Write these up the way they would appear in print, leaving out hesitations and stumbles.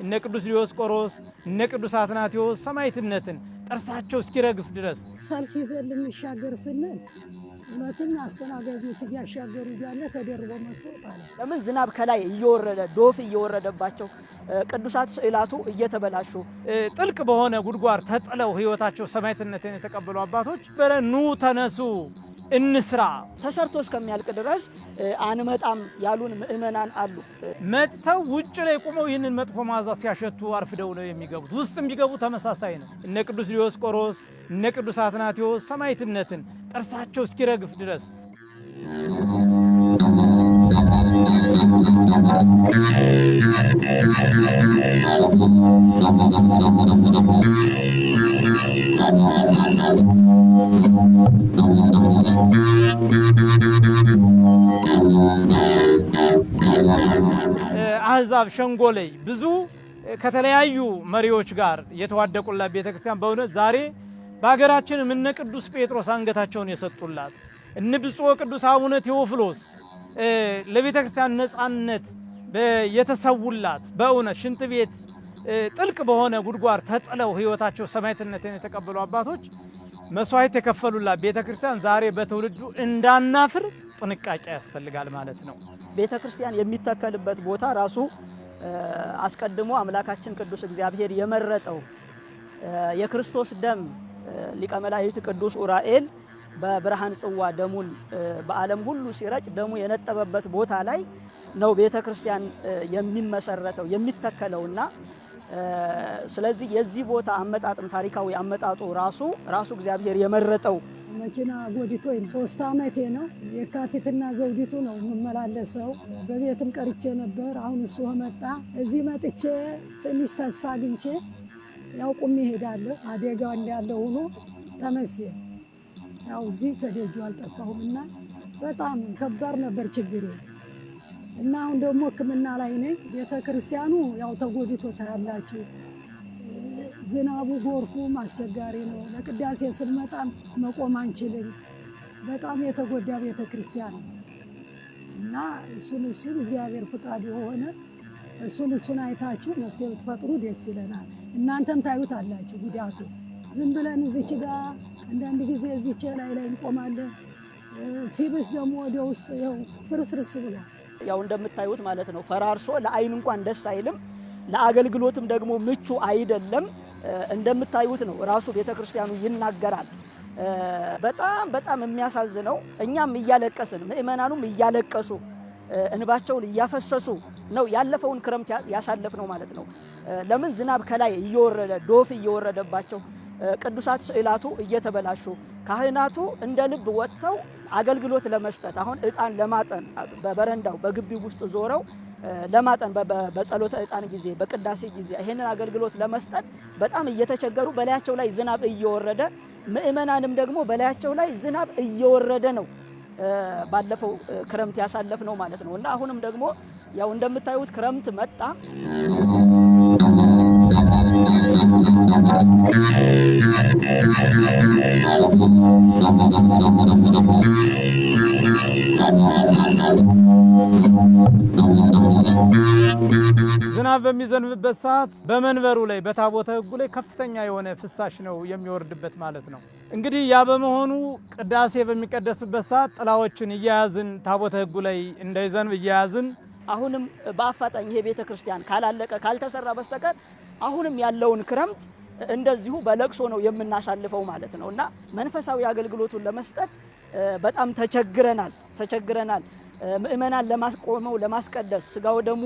እነ ቅዱስ ዲዮስቆሮስ እነ ቅዱስ አትናቴዎስ ሰማዕትነትን ጥርሳቸው እስኪረግፍ ድረስ ሰልፍ ይዘን ልንሻገር ስንል እውነትም አስተናጋጆች እያሻገሩ እያለ ተደርቦ መጥቶ ጣለ። ለምን ዝናብ ከላይ እየወረደ ዶፍ እየወረደባቸው ቅዱሳት ስዕላቱ እየተበላሹ ጥልቅ በሆነ ጉድጓድ ተጥለው ሕይወታቸው ሰማዕትነትን የተቀበሉ አባቶች በረኑ ተነሱ እንስራ ተሰርቶ እስከሚያልቅ ድረስ አንመጣም ያሉን ምእመናን አሉ። መጥተው ውጭ ላይ ቆመው ይህንን መጥፎ መዓዛ ሲያሸቱ አርፍደው ነው የሚገቡት። ውስጥም ቢገቡ ተመሳሳይ ነው። እነ ቅዱስ ዲዮስቆሮስ እነ ቅዱስ አትናቴዎስ ሰማዕትነትን ጥርሳቸው እስኪረግፍ ድረስ አሕዛብ ሸንጎ ላይ ብዙ ከተለያዩ መሪዎች ጋር የተዋደቁላት ቤተክርስቲያን በእውነት ዛሬ በአገራችን እነ ቅዱስ ጴጥሮስ አንገታቸውን የሰጡላት እነ ብፁዕ ቅዱስ አቡነ ቴዎፍሎስ ለቤተክርስቲያን ነጻነት የተሰውላት በእውነት ሽንት ቤት ጥልቅ በሆነ ጉድጓድ ተጥለው ሕይወታቸው ሰማዕትነትን የተቀበሉ አባቶች መስዋዕት የከፈሉላት ቤተክርስቲያን ዛሬ በትውልዱ እንዳናፍር ጥንቃቄ ያስፈልጋል ማለት ነው። ቤተክርስቲያን የሚተከልበት ቦታ ራሱ አስቀድሞ አምላካችን ቅዱስ እግዚአብሔር የመረጠው የክርስቶስ ደም ሊቀ መላእክት ቅዱስ ኡራኤል በብርሃን ጽዋ ደሙን በዓለም ሁሉ ሲረጭ ደሙ የነጠበበት ቦታ ላይ ነው ቤተክርስቲያን የሚመሰረተው የሚተከለውና ስለዚህ የዚህ ቦታ አመጣጥም ታሪካዊ አመጣጡ ራሱ እግዚአብሔር የመረጠው መኪና ጎዲቶኝ 3 ዓመቴ ነው። የካቲትና ዘውዲቱ ነው የምመላለሰው። በቤትም ቀርቼ ነበር። አሁን እሱ መጣ። እዚህ መጥቼ ትንሽ ተስፋ አግኝቼ ያው ቁሜ እሄዳለሁ። አደጋው እንዳለ ሆኖ ተመስገን ያው እዚህ ተደጁ አልጠፋሁምና በጣም ከባድ ነበር ችግሬ እና አሁን ደግሞ ሕክምና ላይ ነኝ። ቤተክርስቲያኑ ያው ተጎድቶ ታያላችሁ። ዝናቡ ጎርፉ አስቸጋሪ ነው። ለቅዳሴ ስንመጣም መቆም አንችልም። በጣም የተጎዳ ቤተክርስቲያን እና እሱን እግዚአብሔር ፍቃድ የሆነ እሱን አይታችሁ መፍትሄ ብትፈጥሩ ደስ ይለናል። እናንተም ታዩት አላችሁ ጉዳቱ። ዝም ብለን እዚች ጋር አንዳንድ ጊዜ እዚች ላይ እንቆማለን። ሲብስ ደግሞ ወደ ውስጥ ያው ፍርስርስ ብሏል። ያው እንደምታዩት ማለት ነው ፈራርሶ ለአይን እንኳን ደስ አይልም። ለአገልግሎትም ደግሞ ምቹ አይደለም። እንደምታዩት ነው ራሱ ቤተክርስቲያኑ ይናገራል። በጣም የሚያሳዝነው እኛም እያለቀስን ምእመናኑም እያለቀሱ እንባቸውን እያፈሰሱ ነው ያለፈውን ክረምት ያሳለፍነው ማለት ነው። ለምን ዝናብ ከላይ እየወረደ ዶፍ እየወረደባቸው ቅዱሳት ስዕላቱ እየተበላሹ ካህናቱ እንደ ልብ ወጥተው አገልግሎት ለመስጠት አሁን ዕጣን ለማጠን በበረንዳው በግቢው ውስጥ ዞረው ለማጠን በጸሎተ ዕጣን ጊዜ በቅዳሴ ጊዜ ይሄንን አገልግሎት ለመስጠት በጣም እየተቸገሩ በላያቸው ላይ ዝናብ እየወረደ ምእመናንም ደግሞ በላያቸው ላይ ዝናብ እየወረደ ነው ባለፈው ክረምት ያሳለፍነው ማለት ነው። እና አሁንም ደግሞ ያው እንደምታዩት ክረምት መጣ። ዝናብ በሚዘንብበት ሰዓት በመንበሩ ላይ በታቦተ ሕጉ ላይ ከፍተኛ የሆነ ፍሳሽ ነው የሚወርድበት ማለት ነው። እንግዲህ ያ በመሆኑ ቅዳሴ በሚቀደስበት ሰዓት ጥላዎችን እያያዝን ታቦተ ሕጉ ላይ እንዳይዘንብ እያያዝን አሁንም በአፋጣኝ ይሄ ቤተክርስቲያን ካላለቀ ካልተሰራ በስተቀር አሁንም ያለውን ክረምት እንደዚሁ በለቅሶ ነው የምናሳልፈው ማለት ነው። እና መንፈሳዊ አገልግሎቱን ለመስጠት በጣም ተቸግረናል። ምእመናን ለማስቆመው ለማስቀደስ ስጋው ደሙ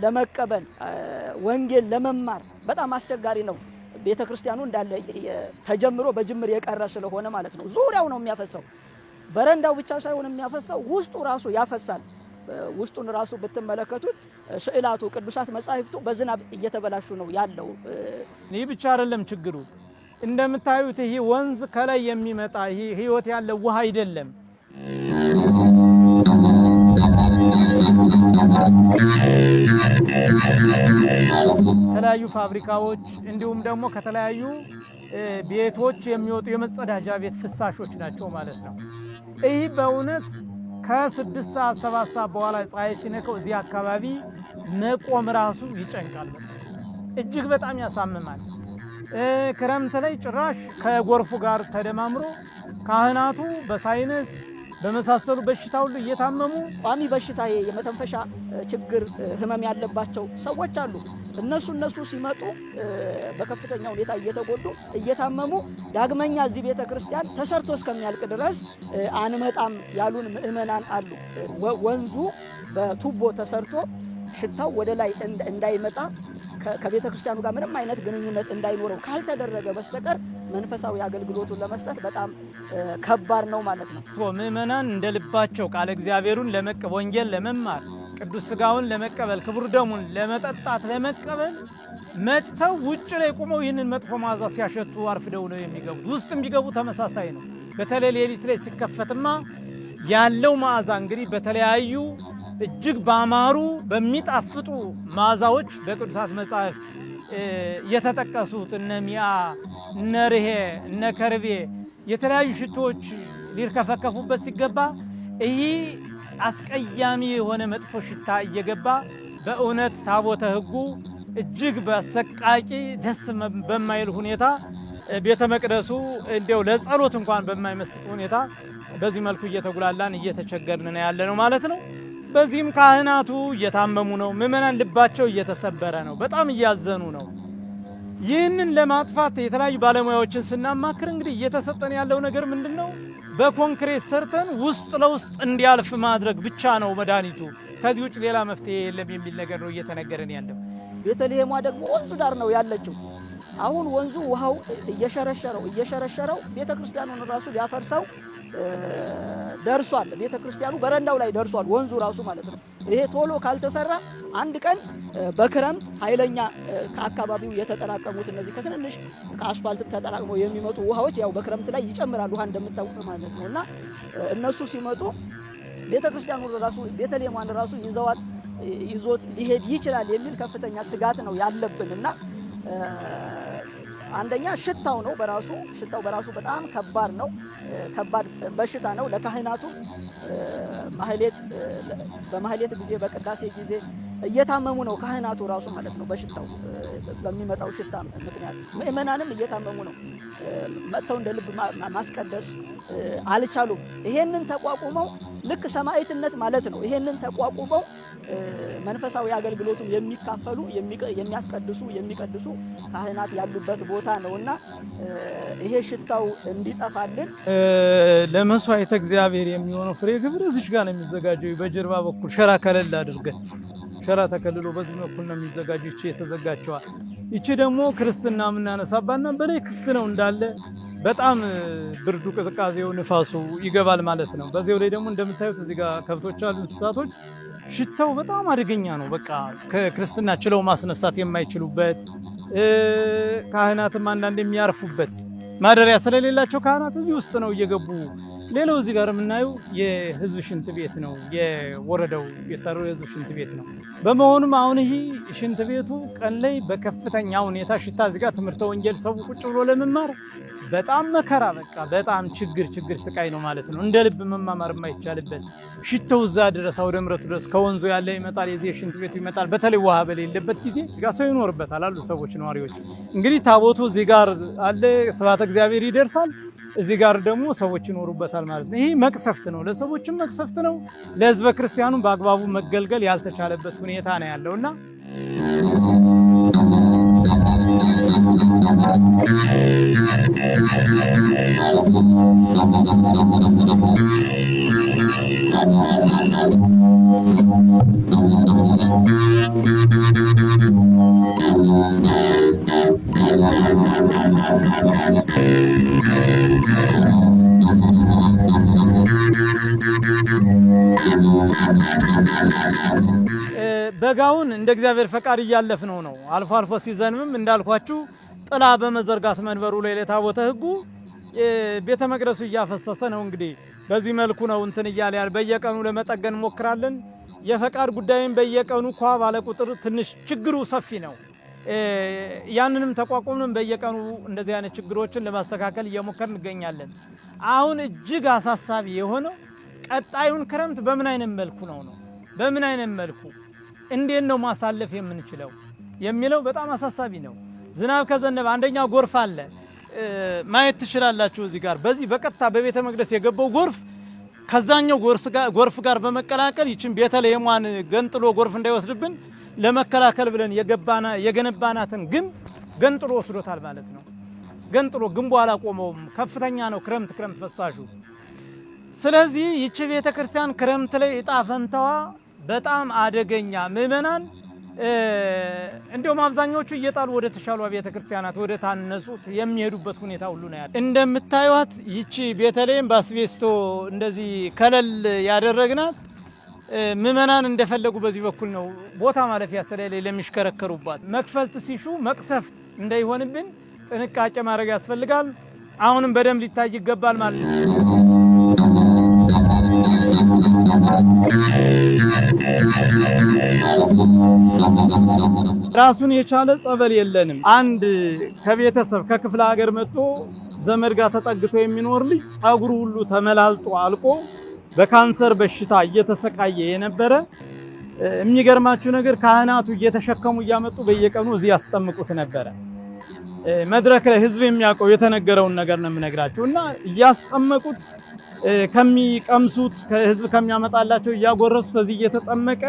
ለመቀበል ወንጌል ለመማር በጣም አስቸጋሪ ነው። ቤተክርስቲያኑ እንዳለ ተጀምሮ በጅምር የቀረ ስለሆነ ማለት ነው። ዙሪያው ነው የሚያፈሰው። በረንዳው ብቻ ሳይሆን የሚያፈሰው ውስጡ ራሱ ያፈሳል። ውስጡን ራሱ ብትመለከቱት ስዕላቱ ቅዱሳት መጻሕፍቱ በዝናብ እየተበላሹ ነው ያለው። ይህ ብቻ አይደለም ችግሩ። እንደምታዩት ይሄ ወንዝ ከላይ የሚመጣ ይሄ ህይወት ያለው ውሃ አይደለም። ከተለያዩ ፋብሪካዎች እንዲሁም ደግሞ ከተለያዩ ቤቶች የሚወጡ የመጸዳጃ ቤት ፍሳሾች ናቸው ማለት ነው። ይህ በእውነት ከ6 ሰዓት 7 ሰዓት በኋላ ፀሐይ ሲነካው እዚህ አካባቢ መቆም ራሱ ይጨንቃል። እጅግ በጣም ያሳምማል። ክረምት ላይ ጭራሽ ከጎርፉ ጋር ተደማምሮ ካህናቱ በሳይነስ በመሳሰሉ በሽታ ሁሉ እየታመሙ ቋሚ በሽታ የመተንፈሻ ችግር ህመም ያለባቸው ሰዎች አሉ። እነሱ ሲመጡ በከፍተኛ ሁኔታ እየተጎዱ እየታመሙ ዳግመኛ እዚህ ቤተ ክርስቲያን ተሰርቶ እስከሚያልቅ ድረስ አንመጣም ያሉን ምእመናን አሉ። ወንዙ በቱቦ ተሰርቶ ሽታው ወደ ላይ እንዳይመጣ ከቤተ ክርስቲያኑ ጋር ምንም አይነት ግንኙነት እንዳይኖረው ካልተደረገ በስተቀር መንፈሳዊ አገልግሎቱን ለመስጠት በጣም ከባድ ነው ማለት ነው። ምእመናን እንደ ልባቸው ቃለ እግዚአብሔሩን ለመቀበል ወንጌል ለመማር ቅዱስ ሥጋውን ለመቀበል ክቡር ደሙን ለመጠጣት ለመቀበል መጥተው ውጭ ላይ ቆመው ይህንን መጥፎ መዓዛ ሲያሸቱ አርፍደው ነው የሚገቡት። ውስጥ የሚገቡ ተመሳሳይ ነው። በተለይ ሌሊት ላይ ሲከፈትማ ያለው መዓዛ እንግዲህ በተለያዩ እጅግ ባማሩ በሚጣፍጡ መዓዛዎች በቅዱሳት መጻሕፍት የተጠቀሱት እነ ሚአ እነ ርሄ እነ ከርቤ የተለያዩ ሽቶዎች ሊርከፈከፉበት ሲገባ ይህ አስቀያሚ የሆነ መጥፎ ሽታ እየገባ በእውነት ታቦተ ሕጉ እጅግ በሰቃቂ ደስ በማይል ሁኔታ ቤተ መቅደሱ እንዲያው ለጸሎት እንኳን በማይመስጥ ሁኔታ በዚህ መልኩ እየተጉላላን እየተቸገርን ነው ያለነው ማለት ነው። በዚህም ካህናቱ እየታመሙ ነው። ምእመናን ልባቸው እየተሰበረ ነው። በጣም እያዘኑ ነው። ይህንን ለማጥፋት የተለያዩ ባለሙያዎችን ስናማክር እንግዲህ እየተሰጠን ያለው ነገር ምንድነው? በኮንክሪት ሰርተን ውስጥ ለውስጥ እንዲያልፍ ማድረግ ብቻ ነው መድኃኒቱ። ከዚህ ውጭ ሌላ መፍትሄ የለም የሚል ነገር ነው እየተነገረን ያለው። ቤተልሔሟ ደግሞ ወንዙ ዳር ነው ያለችው። አሁን ወንዙ ውሃው እየሸረሸረው ቤተክርስቲያኑን ራሱ ሊያፈርሰው ደርሷል። ቤተክርስቲያኑ በረንዳው ላይ ደርሷል፣ ወንዙ ራሱ ማለት ነው። ይሄ ቶሎ ካልተሰራ አንድ ቀን በክረምት ኃይለኛ ከአካባቢው የተጠራቀሙት እነዚህ ከትንንሽ ከአስፋልትም ተጠራቅመው የሚመጡ ውሃዎች ያው በክረምት ላይ ይጨምራሉ ውሃ እንደምታውቁት ማለት ነው። እና እነሱ ሲመጡ ቤተክርስቲያኑን ራሱ ቤተልሔሟን ራሱ ይዞት ሊሄድ ይችላል የሚል ከፍተኛ ስጋት ነው ያለብን እና አንደኛ ሽታው በራሱ በጣም ከባድ ነው። ከባድ በሽታ ነው ለካህናቱ። በማህሌት ጊዜ በቅዳሴ ጊዜ እየታመሙ ነው ካህናቱ ራሱ ማለት ነው። በሽታው በሚመጣው ሽታ ምክንያት ምእመናንም እየታመሙ ነው። መጥተው እንደ ልብ ማስቀደስ አልቻሉም። ይሄንን ተቋቁመው ልክ ሰማዕትነት ማለት ነው። ይሄንን ተቋቁመው መንፈሳዊ አገልግሎቱን የሚካፈሉ የሚቀድሱ ካህናት ያሉበት ቦታ ነውና ይሄ ሽታው እንዲጠፋልን ለመስዋዕተ እግዚአብሔር የሚሆነው ፍሬ ግብር እዚህ ጋር ነው የሚዘጋጀው። በጀርባ በኩል ሸራ ከለል አድርገን ሸራ ተከልሎ በዚህ በኩል ነው የሚዘጋጀው። እቺ የተዘጋጀዋል። እቺ ደግሞ ክርስትና የምናነሳባና በላይ ክፍት ነው እንዳለ በጣም ብርዱ ቅዝቃዜው ንፋሱ ይገባል ማለት ነው። በዚያው ላይ ደግሞ እንደምታዩት እዚህ ጋር ከብቶች አሉ፣ እንስሳቶች። ሽታው በጣም አደገኛ ነው። በቃ ከክርስትና ችለው ማስነሳት የማይችሉበት ካህናትም አንዳንድ የሚያርፉበት ማደሪያ ስለሌላቸው ካህናት እዚህ ውስጥ ነው እየገቡ። ሌላው እዚህ ጋር የምናየው የህዝብ ሽንት ቤት ነው። የወረዳው የሰራው የህዝብ ሽንት ቤት ነው። በመሆኑም አሁን ይሄ ሽንት ቤቱ ቀን ላይ በከፍተኛ ሁኔታ ሽታ እዚህ ጋር ትምህርተ ወንጌል ሰው ቁጭ ብሎ ለመማር በጣም መከራ፣ በቃ በጣም ችግር ስቃይ ነው ማለት ነው። እንደ ልብ መማማር የማይቻልበት ሽታው እዛ ድረስ አውደ ምሕረቱ ድረስ ከወንዙ ያለ ይመጣል፣ የዚህ ሽንት ቤቱ ይመጣል። በተለይ ውሃ በሌለበት ጊዜ ጋር ሰው ይኖርበታል አሉ ሰዎች ነዋሪዎች። እንግዲህ ታቦቱ እዚህ ጋር አለ፣ ስብሐተ እግዚአብሔር ይደርሳል፣ እዚህ ጋር ደግሞ ሰዎች ይኖሩበታል ማለት ነው። ይሄ መቅሰፍት ነው፣ ለሰዎችም መቅሰፍት ነው። ለህዝበ ክርስቲያኑ በአግባቡ መገልገል ያልተቻለበት ሁኔታ ነው ያለውና በጋውን እንደ እግዚአብሔር ፈቃድ እያለፍነው ነው። አልፎ አልፎ ሲዘንብም እንዳልኳችሁ ጥላ በመዘርጋት መንበሩ ላይ ለታቦተ ሕጉ ቤተ መቅደሱ እያፈሰሰ ነው። እንግዲህ በዚህ መልኩ ነው እንትን እያለ ያለ። በየቀኑ ለመጠገን ሞክራለን። የፈቃድ ጉዳይም በየቀኑ ባለ ቁጥር ትንሽ ችግሩ ሰፊ ነው። ያንንም ተቋቁመን በየቀኑ እንደዚህ አይነት ችግሮችን ለማስተካከል እየሞከርን እንገኛለን። አሁን እጅግ አሳሳቢ የሆነው ቀጣዩን ክረምት በምን አይነት መልኩ ነው በምን አይነት መልኩ እንዴት ነው ማሳለፍ የምንችለው የሚለው በጣም አሳሳቢ ነው። ዝናብ ከዘነበ አንደኛ ጎርፍ አለ ማየት ትችላላችሁ። እዚህ ጋር በዚህ በቀጥታ በቤተ መቅደስ የገባው ጎርፍ ከዛኛው ጎርፍ ጋር በመቀላቀል ይችን ቤተልሔሟን ገንጥሎ ጎርፍ እንዳይወስድብን ለመከላከል ብለን የገነባናትን ግንብ ገንጥሎ ወስዶታል ማለት ነው። ገንጥሎ ግንቡ አላቆመውም። ከፍተኛ ነው ክረምት ፈሳሹ። ስለዚህ ይቺ ቤተክርስቲያን ክረምት ላይ እጣ ፈንታዋ በጣም አደገኛ ምእመናን እንደውም አብዛኞቹ እየጣሉ ወደ ተሻሉ ቤተክርስቲያናት ወደ ታነጹት የሚሄዱበት ሁኔታ ሁሉ ነው ያለው። እንደምታዩት ይቺ ቤተልሔም በአስቤስቶ እንደዚህ ከለል ያደረግናት ምእመናን እንደፈለጉ በዚህ በኩል ነው ቦታ ማለፊያ ስለሌለ ለሚሽከረከሩባት መክፈልት ሲሹ መቅሰፍት እንዳይሆንብን ጥንቃቄ ማድረግ ያስፈልጋል። አሁንም በደንብ ሊታይ ይገባል ማለት ነው። ራሱን የቻለ ጸበል የለንም። አንድ ከቤተሰብ ከክፍለ ሀገር መጥቶ ዘመድ ጋር ተጠግቶ የሚኖር ልጅ ጸጉሩ ሁሉ ተመላልጦ አልቆ በካንሰር በሽታ እየተሰቃየ የነበረ የሚገርማችሁ ነገር ካህናቱ እየተሸከሙ እያመጡ በየቀኑ እዚህ ያስጠምቁት ነበረ። መድረክ ላይ ህዝብ የሚያውቀው የተነገረውን ነገር ነው የምነግራችሁ እና እያስጠመቁት ከሚቀምሱት ከህዝብ ከሚያመጣላቸው እያጎረሱት እዚህ እየተጠመቀ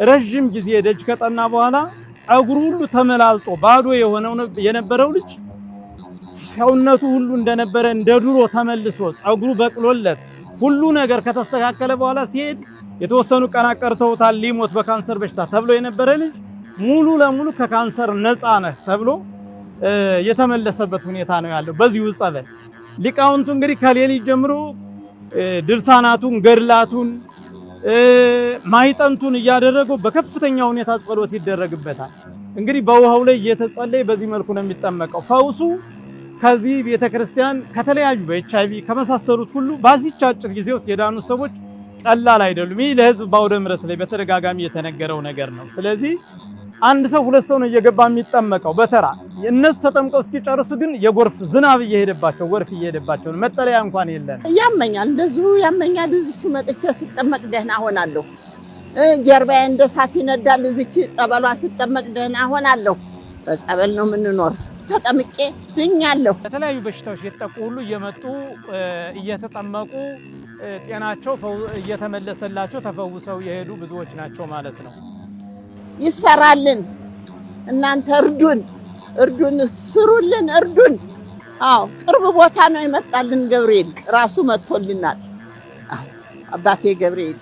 ረጅም ጊዜ ደጅ ከጠና በኋላ ጸጉሩ ሁሉ ተመላልጦ ባዶ የነበረው ልጅ ሰውነቱ ሁሉ እንደነበረ እንደ ድሮ ተመልሶ ጸጉሩ በቅሎለት ሁሉ ነገር ከተስተካከለ በኋላ ሲሄድ የተወሰኑ ቀናት ቀርተውታል ሊሞት በካንሰር በሽታ ተብሎ የነበረ ልጅ ሙሉ ለሙሉ ከካንሰር ነፃ ነህ ተብሎ የተመለሰበት ሁኔታ ነው ያለው። በዚህ ጸበል ሊቃውንቱ እንግዲህ ከሌሊት ጀምሮ ድርሳናቱን ገድላቱን ማይጠንቱን እያደረጉ በከፍተኛ ሁኔታ ጸሎት ይደረግበታል። እንግዲህ በውሃው ላይ እየተጸለየ በዚህ መልኩ ነው የሚጠመቀው። ፈውሱ ከዚህ ቤተክርስቲያን ከተለያዩ በኤችአይቪ ከመሳሰሉት ሁሉ በዚህች አጭር ጊዜ ውስጥ የዳኑ ሰዎች ቀላል አይደሉም። ይህ ለህዝብ ባውደ ምሕረት ላይ በተደጋጋሚ የተነገረው ነገር ነው። ስለዚህ አንድ ሰው ሁለት ሰው ነው እየገባ የሚጠመቀው በተራ እነሱ ተጠምቀው እስኪጨርሱ ግን የጎርፍ ዝናብ እየሄደባቸው ጎርፍ እየሄደባቸው ነው። መጠለያ እንኳን የለም። ያመኛል፣ እንደዚሁ ያመኛል። እዚቹ መጥቼ ስጠመቅ ደህና ሆናለሁ። ጀርባዬ እንደ እሳት ይነዳል። እዚች ጸበሏ ስጠመቅ ደህና ሆናለሁ። በጸበል ነው የምንኖር። ተጠምቄ ድኛለሁ። የተለያዩ በሽታዎች የተጠቁ ሁሉ እየመጡ እየተጠመቁ ጤናቸው እየተመለሰላቸው ተፈውሰው የሄዱ ብዙዎች ናቸው ማለት ነው። ይሰራልን። እናንተ እርዱን፣ ስሩልን፣ እርዱን። አዎ ቅርብ ቦታ ነው የመጣልን። ገብርኤል ራሱ መጥቶልናል። አባቴ ገብርኤል